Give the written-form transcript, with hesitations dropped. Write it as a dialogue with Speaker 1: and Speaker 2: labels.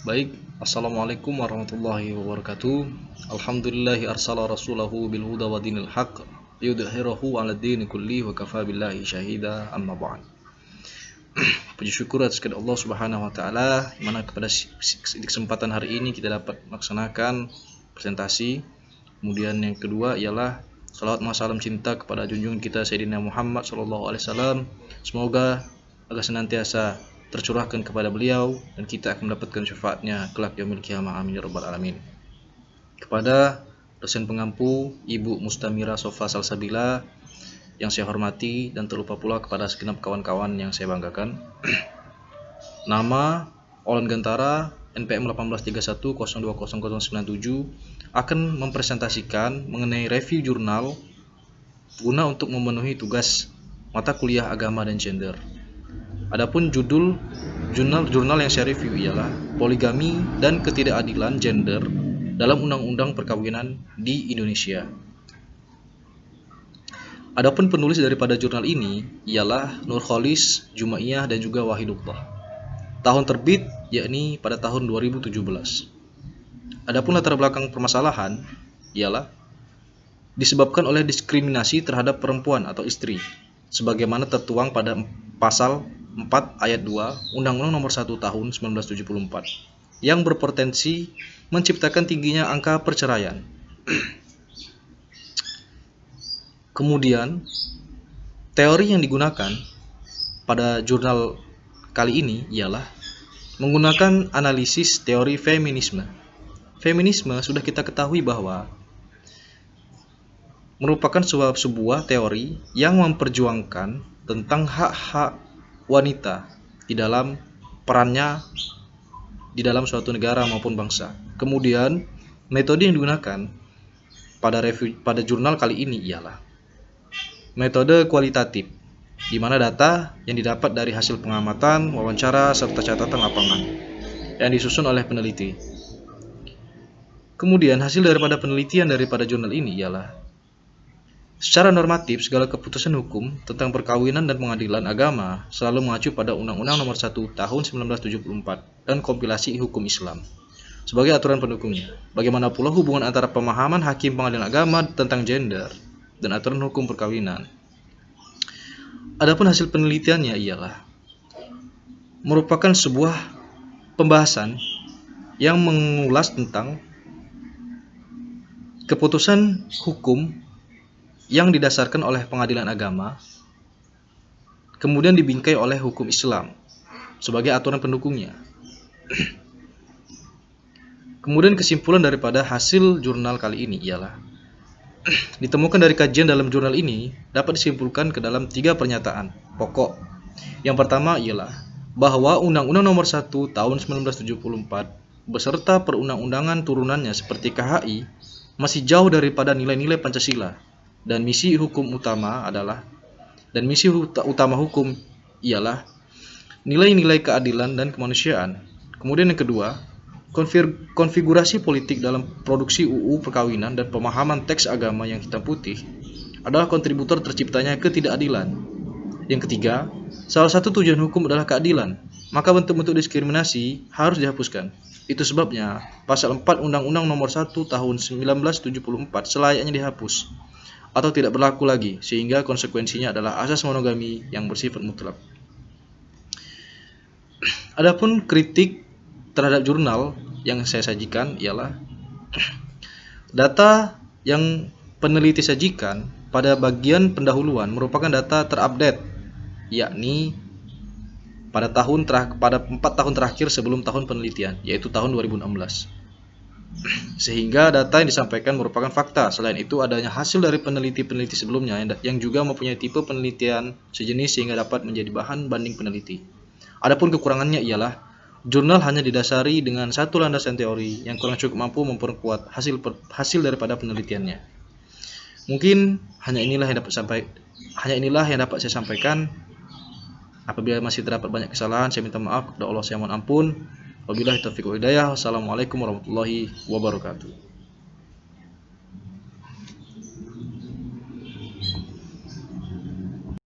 Speaker 1: Baik, Assalamualaikum warahmatullahi wabarakatuh. Alhamdulillahi arsala rasulahu bil huda wa dinil haq yudhhirahu 'ala dini kulli wa kafa billahi syahida, amma ba'd. Puji syukur atas kepada Allah Subhanahu wa taala di mana pada kesempatan hari ini kita dapat melaksanakan presentasi. Kemudian yang kedua ialah salawat wa salam cinta kepada junjungan kita Sayyidina Muhammad sallallahu alaihi wasallam. Semoga agar senantiasa tercurahkan kepada beliau dan kita akan mendapatkan syafaatnya kelak yaumil qiyamah, amin ya rabbal alamin. Kepada dosen pengampu Ibu Mustamira Sofa Salsabila yang saya hormati, dan terlupa pula kepada segenap kawan-kawan yang saya banggakan. Nama Olan Gantara NPM 1831020097 akan mempresentasikan mengenai review jurnal guna untuk memenuhi tugas mata kuliah agama dan gender. Adapun judul jurnal yang saya review ialah Poligami dan Ketidakadilan Gender dalam Undang-Undang Perkawinan di Indonesia. Adapun penulis daripada jurnal ini ialah Nurholis, Jumaiyah dan juga Wahidullah. Tahun terbit yakni pada tahun 2017. Adapun latar belakang permasalahan ialah disebabkan oleh diskriminasi terhadap perempuan atau istri, sebagaimana tertuang pada pasal 4 ayat 2 Undang-Undang Nomor 1 Tahun 1974 yang berpotensi menciptakan tingginya angka perceraian. Kemudian, teori yang digunakan pada jurnal kali ini ialah menggunakan analisis teori feminisme. Feminisme sudah kita ketahui bahwa merupakan sebuah teori yang memperjuangkan tentang hak-hak wanita di dalam perannya di dalam suatu negara maupun bangsa. Kemudian, metode yang digunakan pada jurnal kali ini ialah metode kualitatif, di mana data yang didapat dari hasil pengamatan, wawancara, serta catatan lapangan yang disusun oleh peneliti. Kemudian, hasil daripada penelitian daripada jurnal ini ialah secara normatif, segala keputusan hukum tentang perkawinan dan pengadilan agama selalu mengacu pada Undang-Undang Nomor 1 Tahun 1974 dan kompilasi hukum Islam sebagai aturan pendukungnya. Bagaimana pula hubungan antara pemahaman hakim pengadilan agama tentang gender dan aturan hukum perkawinan. Adapun hasil penelitiannya ialah merupakan sebuah pembahasan yang mengulas tentang keputusan hukum yang didasarkan oleh pengadilan agama, kemudian dibingkai oleh hukum Islam sebagai aturan pendukungnya. Kemudian kesimpulan daripada hasil jurnal kali ini ialah ditemukan dari kajian dalam jurnal ini dapat disimpulkan ke dalam 3 pernyataan pokok. Yang pertama ialah bahwa Undang-Undang Nomor 1 Tahun 1974 beserta perundang-undangan turunannya seperti KHI masih jauh daripada nilai-nilai Pancasila. Dan misi utama hukum ialah nilai-nilai keadilan dan kemanusiaan. Kemudian yang kedua, konfigurasi politik dalam produksi UU perkawinan dan pemahaman teks agama yang hitam putih adalah kontributor terciptanya ketidakadilan. Yang ketiga, salah satu tujuan hukum adalah keadilan, maka bentuk-bentuk diskriminasi harus dihapuskan. Itu sebabnya pasal 4 Undang-Undang Nomor 1 Tahun 1974 selayaknya dihapus atau tidak berlaku lagi, sehingga konsekuensinya adalah asas monogami yang bersifat mutlak. Adapun kritik terhadap jurnal yang saya sajikan ialah data yang peneliti sajikan pada bagian pendahuluan merupakan data terupdate, yakni pada 4 tahun terakhir sebelum tahun penelitian, yaitu tahun 2016. Sehingga data yang disampaikan merupakan fakta. Selain itu, adanya hasil dari peneliti-peneliti sebelumnya yang juga mempunyai tipe penelitian sejenis sehingga dapat menjadi bahan banding peneliti. Adapun kekurangannya ialah jurnal hanya didasari dengan satu landasan teori yang kurang cukup mampu memperkuat hasil daripada penelitiannya. Mungkin hanya inilah yang dapat saya sampaikan. Apabila masih terdapat banyak kesalahan, saya minta maaf kepada Allah, saya mohon ampun. Wabillahi taufiq wal hidayah. Wassalamualaikum warahmatullahi wabarakatuh.